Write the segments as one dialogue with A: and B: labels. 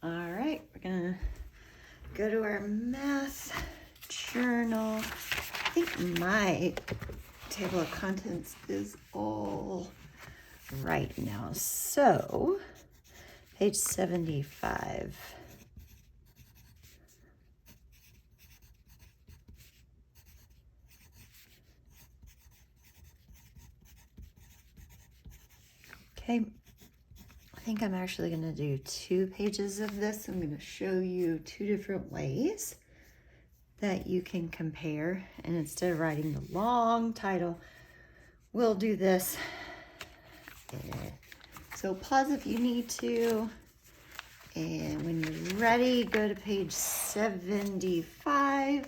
A: All right, we're gonna go to our math journal. I think my table of contents is all right now. So, page 75. Okay, I think I'm actually going to do 2 pages of this. I'm going to show you 2 different ways that you can compare. And instead of writing the long title, we'll do this. So pause if you need to. And when you're ready, go to page 75.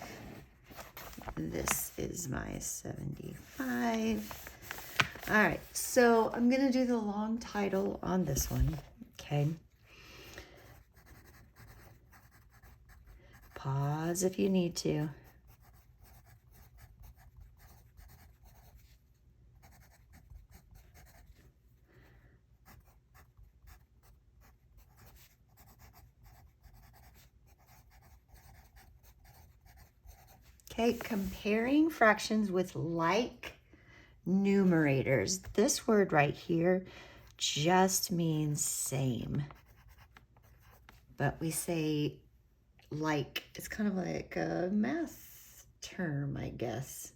A: This is my 75. All right, so I'm gonna do the long title on this one, okay? Pause if you need to. Okay, comparing fractions with like numerators. This word right here just means same. But we say like, it's kind of like a math term, I guess.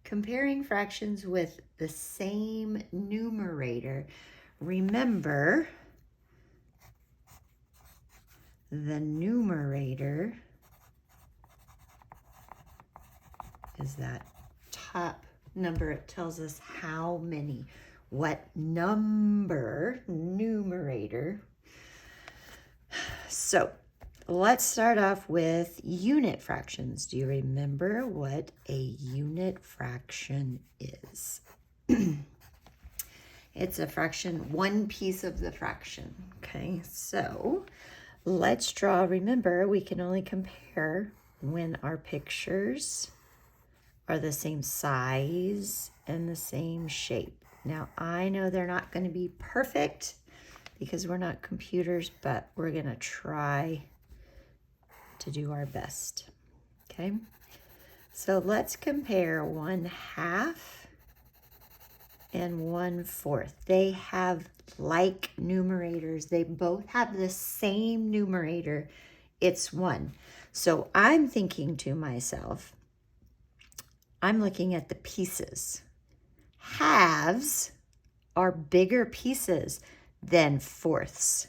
A: Comparing fractions with the same numerator. Remember, the numerator is that top number. It tells us how many, what number, numerator. So let's start off with unit fractions. Do you remember what a unit fraction is? It's a fraction, one piece of the fraction. Okay, so let's draw. Remember, we can only compare when our pictures are the same size and the same shape. Now, I know they're not going to be perfect because we're not computers, but we're going to try to do our best. Okay? So let's compare 1/2 and 1/4. They have like numerators. They both have the same numerator. It's 1. So I'm thinking to myself, I'm looking at the pieces. Halves are bigger pieces than fourths.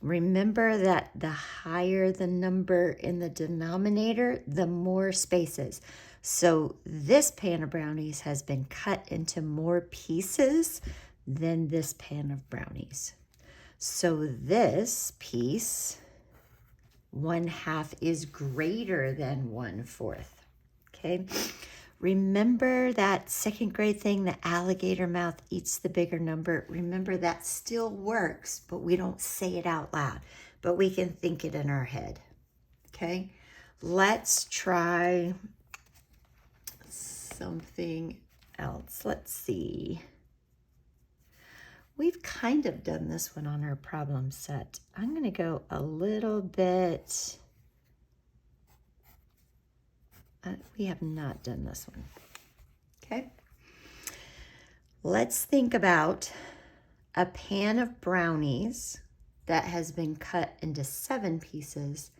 A: Remember that the higher the number in the denominator, the more spaces. So this pan of brownies has been cut into more pieces than this pan of brownies. So this piece, 1/2, is greater than 1/4. Okay? Remember that second grade thing, the alligator mouth eats the bigger number? Remember that still works, but we don't say it out loud, but we can think it in our head. Okay, let's try something else. Let's see. We've kind of done this one on our problem set. I'm going to go a little bit. We have not done this one. Okay. Let's think about a pan of brownies that has been cut into 7 pieces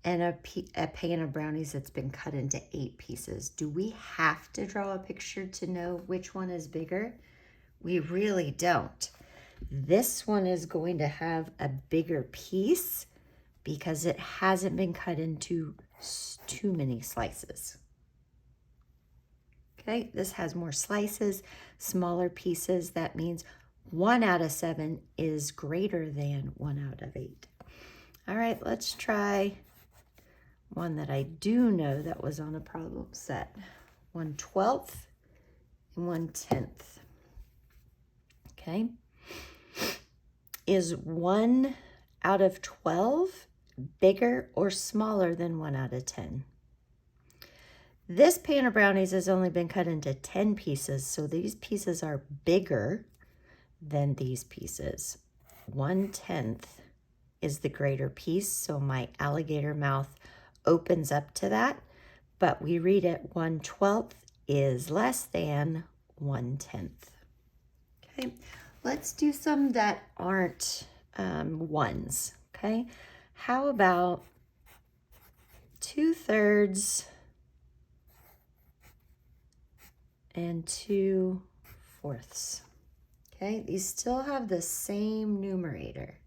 A: and a pan of brownies that's been cut into 8 pieces. Do we have to draw a picture to know which one is bigger? We really don't. This one is going to have a bigger piece because it hasn't been cut into too many slices. Okay, this has more slices, smaller pieces. That means 1 out of 7 is greater than 1 out of 8. All right, let's try one that I do know that was on a problem set. 1/12 and 1/10. Okay, is 1 out of 12 bigger or smaller than 1 out of 10? This pan of brownies has only been cut into 10 pieces, so these pieces are bigger than these pieces. 1/10 is the greater piece, so my alligator mouth opens up to that, but we read it 1/12 is less than 1/10. Okay, let's do some that aren't ones, okay? How about 2/3 and 2/4? Okay, these still have the same numerator.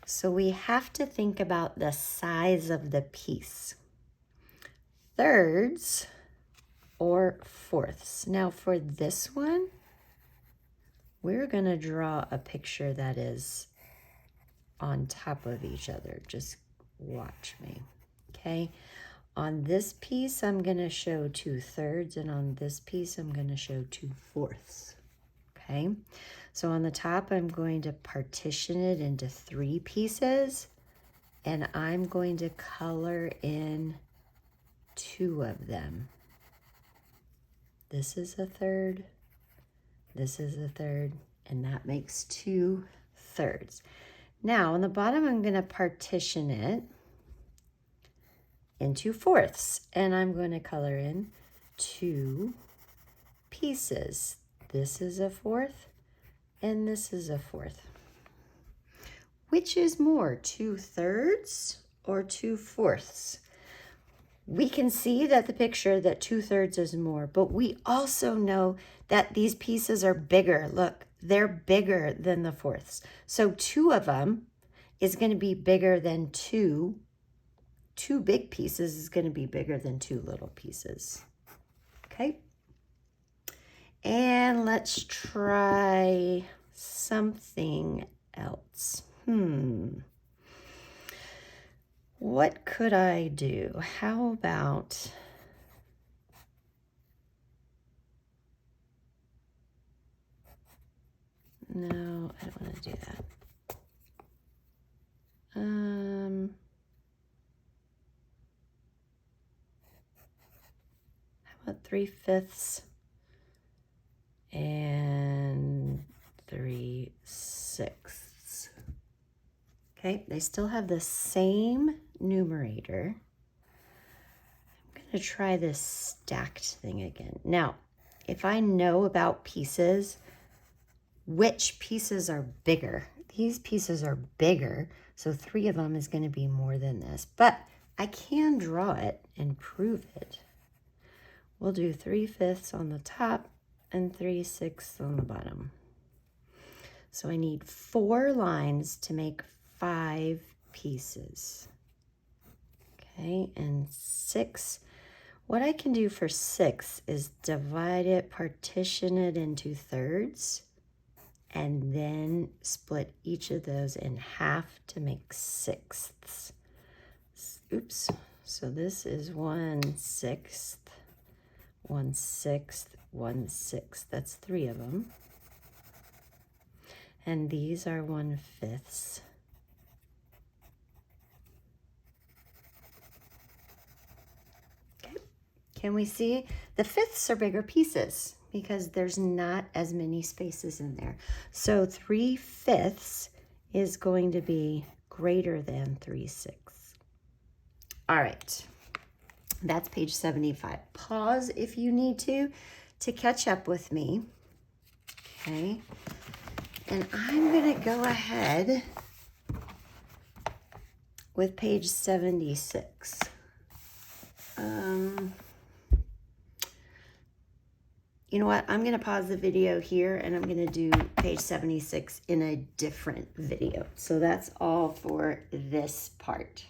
A: So we have to think about the size of the piece. Thirds or fourths. Now for this one, we're going to draw a picture that is on top of each other. Just watch me, okay? On this piece, I'm going to show 2/3, and on this piece, I'm going to show 2/4. Okay, so on the top, I'm going to partition it into 3 pieces, and I'm going to color in 2 of them. This is a third, this is a third, and that makes 2/3. Now, on the bottom, I'm going to partition it into 4ths, and I'm going to color in 2 pieces. This is a 4th, and this is a 4th. Which is more, 2/3 or 2/4? We can see that the picture that 2/3 is more, but we also know that these pieces are bigger. Look, they're bigger than the 4ths. So 2 of them is going to be bigger than 2. 2 big pieces is going to be bigger than 2 little pieces. Okay? And let's try something else. What could I do? How about no, I don't want to do that. How about 3/5 and 3/6? Okay, they still have the same numerator. I'm going to try this stacked thing again. Now, if I know about pieces, which pieces are bigger? These pieces are bigger, so 3 of them is going to be more than this. But I can draw it and prove it. We'll do 3/5 on the top and 3/6 on the bottom. So I need 4 lines to make 5 pieces. Okay, and 6. What I can do for 6 is divide it, partition it into thirds, and then split each of those in half to make 6ths. Oops. So this is 1/6, 1/6, 1/6. That's 3 of them. And these are 1/5. Okay. Can we see? The 5ths are bigger pieces because there's not as many spaces in there. So 3/5 is going to be greater than 3/6. All right. That's page 75. Pause if you need to catch up with me. Okay. And I'm going to go ahead with page 76. You know what? I'm going to pause the video here and I'm going to do page 76 in a different video. So that's all for this part.